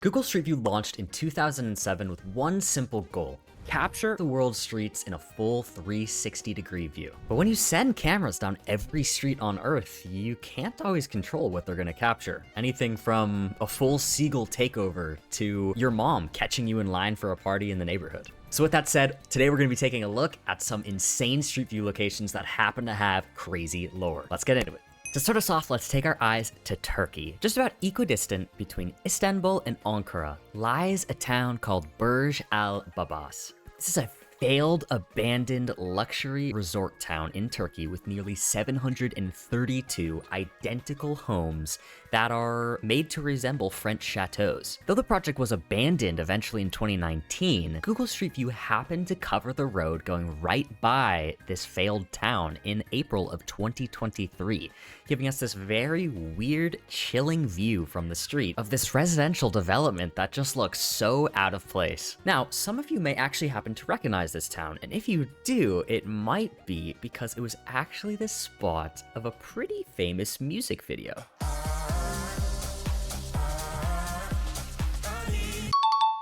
Google Street View launched in 2007 with one simple goal: capture the world's streets in a full 360-degree view. But when you send cameras down every street on Earth, you can't always control what they're gonna capture. Anything from a full seagull takeover to your mom catching you in line for a party in the neighborhood. So with that said, today we're gonna be taking a look at some insane Street View locations that happen to have crazy lore. Let's get into it. To start us off, let's take our eyes to Turkey. Just about equidistant between Istanbul and Ankara lies a town called Burj Al Babas. This is a failed, abandoned luxury resort town in Turkey with nearly 732 identical homes that are made to resemble French chateaus. Though the project was abandoned eventually in 2019, Google Street View happened to cover the road going right by this failed town in April of 2023, giving us this very weird, chilling view from the street of this residential development that just looks so out of place. Now, some of you may actually happen to recognize this town, and if you do, it might be because it was actually the spot of a pretty famous music video.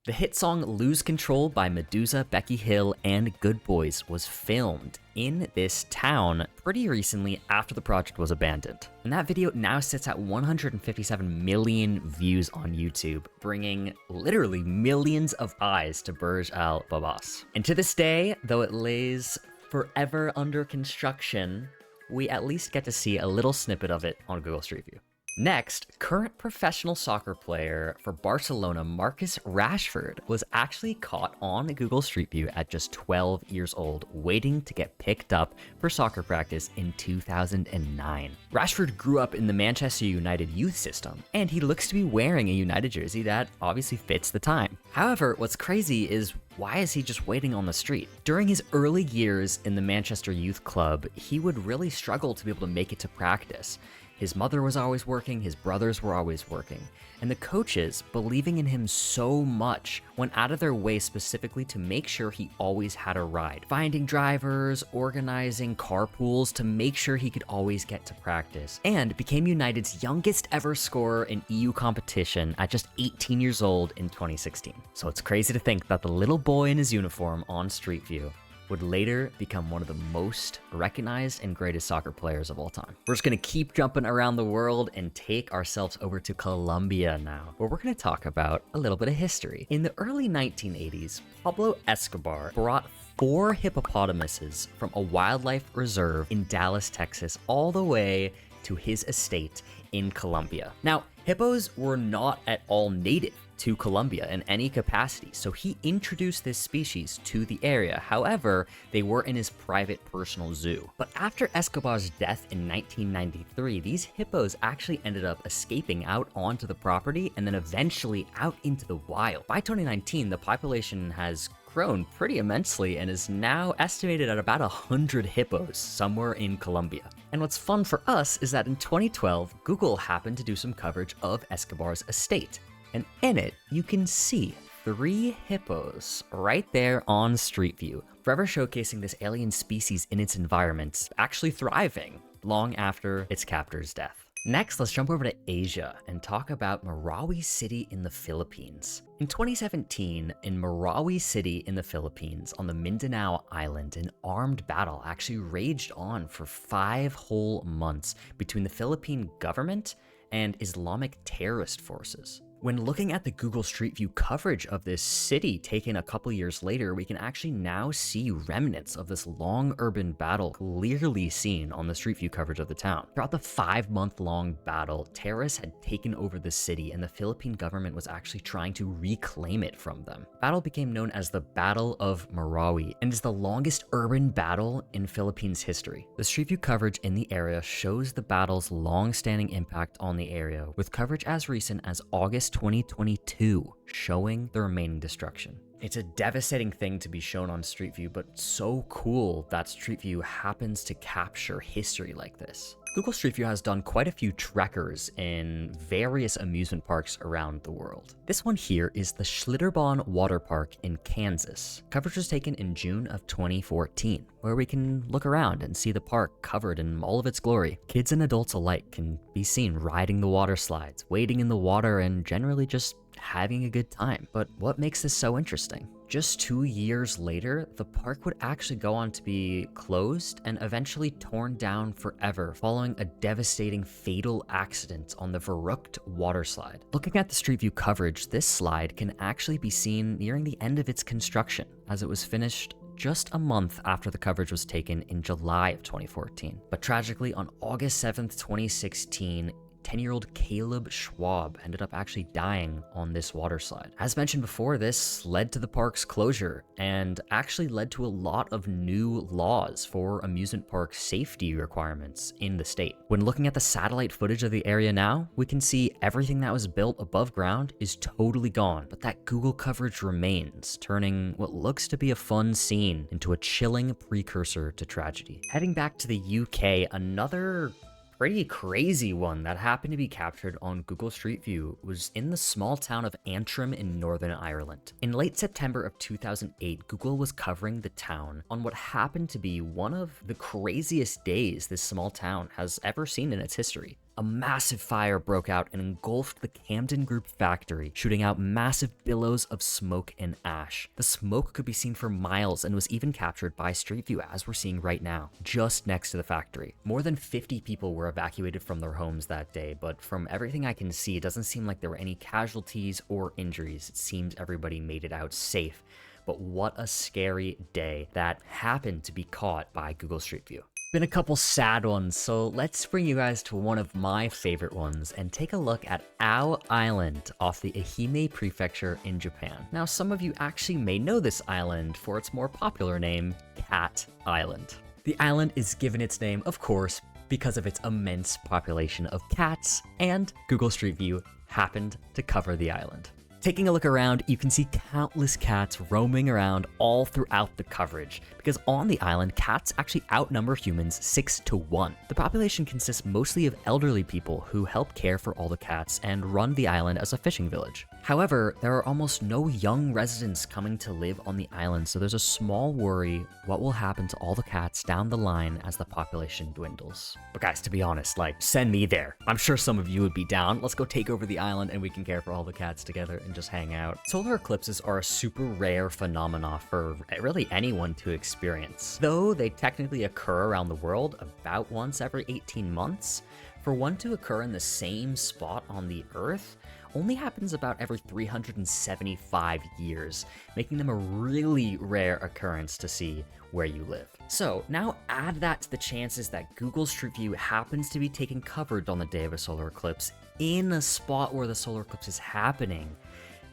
The hit song Lose Control by Medusa, Becky Hill, and Good Boys was filmed in this town pretty recently after the project was abandoned. And that video now sits at 157 million views on YouTube, bringing literally millions of eyes to Burj Al Babas. And to this day, though it lays forever under construction, we at least get to see a little snippet of it on Google Street View. Next, current professional soccer player for Barcelona, Marcus Rashford, was actually caught on Google Street View at just 12 years old, waiting to get picked up for soccer practice in 2009. Rashford grew up in the Manchester United youth system, and he looks to be wearing a United jersey that obviously fits the time. However, what's crazy is, why is he just waiting on the street? During his early years in the Manchester Youth Club, he would really struggle to be able to make it to practice. His mother was always working, his brothers were always working, and the coaches, believing in him so much, went out of their way specifically to make sure he always had a ride, finding drivers, organizing carpools to make sure he could always get to practice, and became United's youngest ever scorer in EU competition at just 18 years old in 2016. So it's crazy to think that the little boy in his uniform on Street View would later become one of the most recognized and greatest soccer players of all time. We're just gonna keep jumping around the world and take ourselves over to Colombia now, where we're gonna talk about a little bit of history. In the early 1980s, Pablo Escobar brought 4 hippopotamuses from a wildlife reserve in Dallas, Texas, all the way to his estate in Colombia. Now, hippos were not at all native to Colombia in any capacity, so he introduced this species to the area. However, they were in his private personal zoo. But after Escobar's death in 1993, these hippos actually ended up escaping out onto the property and then eventually out into the wild. By 2019, the population has grown pretty immensely and is now estimated at about 100 hippos somewhere in Colombia. And what's fun for us is that in 2012, Google happened to do some coverage of Escobar's estate. And in it, you can see 3 hippos right there on Street View, forever showcasing this alien species in its environment, actually thriving long after its captor's death. Next, let's jump over to Asia and talk about Marawi City in the Philippines. In 2017, in Marawi City in the Philippines, on the Mindanao Island, an armed battle actually raged on for 5 whole months between the Philippine government and Islamic terrorist forces. When looking at the Google Street View coverage of this city taken a couple years later, we can actually now see remnants of this long urban battle clearly seen on the Street View coverage of the town. Throughout the 5-month-long battle, terrorists had taken over the city and the Philippine government was actually trying to reclaim it from them. The battle became known as the Battle of Marawi and is the longest urban battle in Philippines history. The Street View coverage in the area shows the battle's long-standing impact on the area, with coverage as recent as August 2022, showing the remaining destruction. It's a devastating thing to be shown on Street View, but so cool that Street View happens to capture history like this. Google Street View has done quite a few trekkers in various amusement parks around the world. This one here is the Schlitterbahn Water Park in Kansas. Coverage was taken in June of 2014, where we can look around and see the park covered in all of its glory. Kids and adults alike can be seen riding the water slides, wading in the water, and generally just having a good time. But what makes this so interesting? Just 2 years later, the park would actually go on to be closed and eventually torn down forever following a devastating fatal accident on the Verrückt water slide. Looking at the Street View coverage, this slide can actually be seen nearing the end of its construction, as it was finished just a month after the coverage was taken in July of 2014. But tragically, on August 7th, 2016, 10-year-old Caleb Schwab ended up actually dying on this water slide. As mentioned before, this led to the park's closure and actually led to a lot of new laws for amusement park safety requirements in the state. When looking at the satellite footage of the area now, we can see everything that was built above ground is totally gone, but that Google coverage remains, turning what looks to be a fun scene into a chilling precursor to tragedy. Heading back to the UK, another pretty crazy one that happened to be captured on Google Street View was in the small town of Antrim in Northern Ireland. In late September of 2008, Google was covering the town on what happened to be one of the craziest days this small town has ever seen in its history. A massive fire broke out and engulfed the Camden Group factory, shooting out massive billows of smoke and ash. The smoke could be seen for miles and was even captured by Street View, as we're seeing right now, just next to the factory. More than 50 people were evacuated from their homes that day, but from everything I can see, it doesn't seem like there were any casualties or injuries. It seems everybody made it out safe. But what a scary day that happened to be caught by Google Street View. Been a couple sad ones, so let's bring you guys to one of my favorite ones and take a look at Ao Island off the Ehime Prefecture in Japan. Now, some of you actually may know this island for its more popular name, Cat Island. The island is given its name, of course, because of its immense population of cats, and Google Street View happened to cover the island. Taking a look around, you can see countless cats roaming around all throughout the coverage, because on the island, cats actually outnumber humans 6-1. The population consists mostly of elderly people who help care for all the cats and run the island as a fishing village. However, there are almost no young residents coming to live on the island, so there's a small worry what will happen to all the cats down the line as the population dwindles. But guys, to be honest, send me there. I'm sure some of you would be down. Let's go take over the island and we can care for all the cats together and just hang out. Solar eclipses are a super rare phenomena for really anyone to experience. Though they technically occur around the world about once every 18 months, for one to occur in the same spot on the Earth only happens about every 375 years, making them a really rare occurrence to see where you live. So now add that to the chances that Google Street View happens to be taking coverage on the day of a solar eclipse in a spot where the solar eclipse is happening.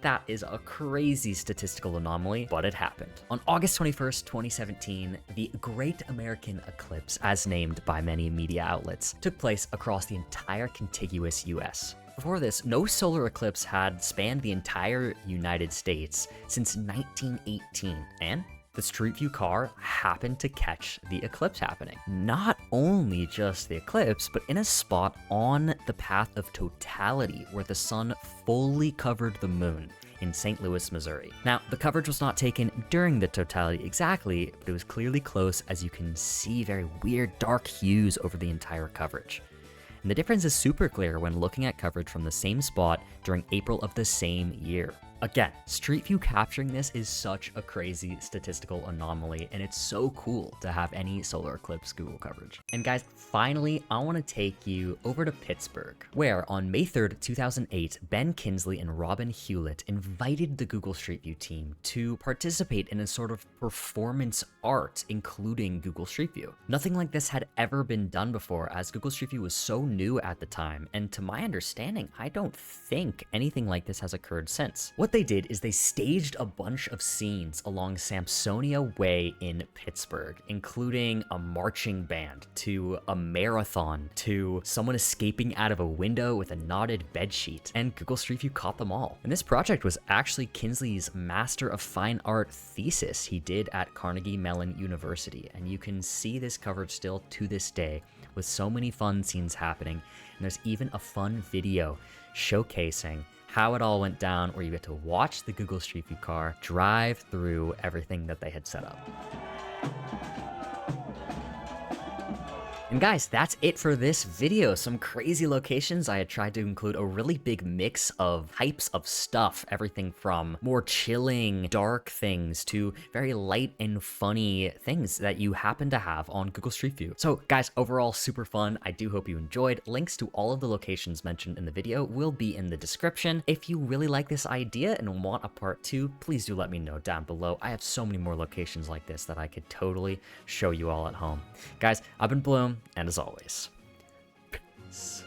That is a crazy statistical anomaly, but it happened. On August 21st, 2017, the Great American Eclipse, as named by many media outlets, took place across the entire contiguous US. Before this, no solar eclipse had spanned the entire United States since 1918, and the Street View car happened to catch the eclipse happening. Not only just the eclipse, but in a spot on the path of totality where the sun fully covered the moon in St. Louis, Missouri. Now, the coverage was not taken during the totality exactly, but it was clearly close, as you can see very weird dark hues over the entire coverage. And the difference is super clear when looking at coverage from the same spot during April of the same year. Again, Street View capturing this is such a crazy statistical anomaly, and it's so cool to have any solar eclipse Google coverage. And guys, finally, I want to take you over to Pittsburgh, where on May 3rd, 2008, Ben Kinsley and Robin Hewlett invited the Google Street View team to participate in a sort of performance art, including Google Street View. Nothing like this had ever been done before, as Google Street View was so new at the time, and to my understanding, I don't think anything like this has occurred since. What they did is they staged a bunch of scenes along Sampsonia Way in Pittsburgh, including a marching band, to a marathon, to someone escaping out of a window with a knotted bedsheet, and Google Street View caught them all. And this project was actually Kinsley's Master of Fine Art thesis he did at Carnegie Mellon University, and you can see this coverage still to this day with so many fun scenes happening, and there's even a fun video showcasing how it all went down, where you get to watch the Google Street View car drive through everything that they had set up. And guys, that's it for this video. Some crazy locations. I had tried to include a really big mix of types of stuff, everything from more chilling, dark things to very light and funny things that you happen to have on Google Street View. So guys, overall super fun. I do hope you enjoyed. Links to all of the locations mentioned in the video will be in the description. If you really like this idea and want a part 2, please do let me know down below. I have so many more locations like this that I could totally show you all at home. Guys, I've been Bloom, and as always, peace.